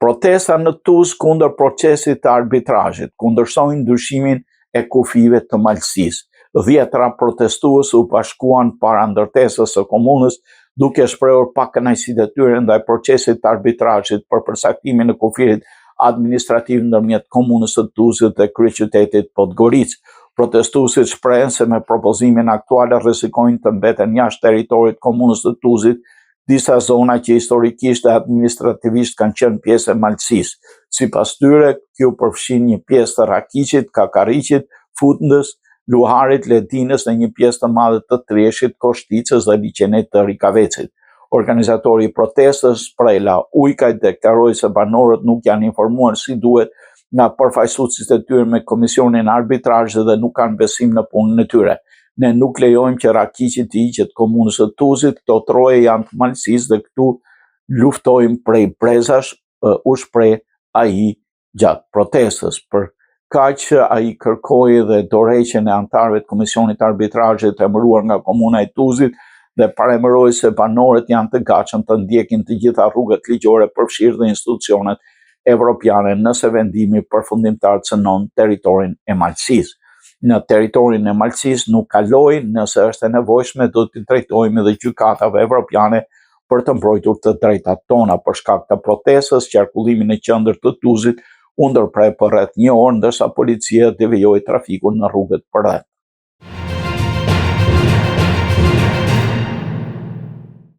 Protesta në Tuzë kundër procesit të arbitrazhit, kundërstojnë ndryshimin e kufive të malësisë. 10 protestues u bashkuan para ndërtesës së komunës duke shprehur pakënaqësitë e tyre ndaj procesit të arbitrazhit për përsaktimin e kufit administrativ ndërmjet komunës së Tuzës dhe kryeqytetit Podgoricë. Protestuesit shprehen se me propozimin aktual rrezikojnë të mbeten jashtë territorit komunës së Tuzit disa zona që historikisht dhe administrativisht kanë qenë pjesë e malësisë. Sipas tyre, kjo përfshin një pjesë të Rakiqit, Kakariqit, Futndës, Luharit, Ledinës dhe një pjesë të madhe të Trieshit, Koshticës dhe liçenet të Rikavecit. Organizatori i protestës, Prela Ujkaj, deklaroi se banorët nuk janë informuar si duhet nga përfaqësuesit e tyre me komisionin arbitrazh dhe nuk kanë besim në punën e tyre. Ne nuk lejojmë që Rakiqi të hiqet komunës së Tuzit, këto troje janë të malësisë dhe këtu luftojmë prej brezash, u shpreh ai gjatë protestës. Për kaq ai kërkoi dhe dorëheqjen e anëtarëve të komisionit arbitrazhit të emëruar nga komuna e Tuzit dhe paremëroi se banorët janë të gatshëm të ndjekin të gjitha rrugët ligjore përfshirë dhe institucionet evropiane nëse vendimi përfundimtar cënon territorin e malësisë. Në territorin e malësisë nuk kaloj, nëse është e nevojshme do të drejtohemi edhe gjykatave evropiane për të mbrojtur të drejtat tona. Për shkak të protestës, qarkullimi në qendër të Tuzit u ndërprer për rreth 1 orë, ndërsa policia devijoi trafikun në rrugët përreth.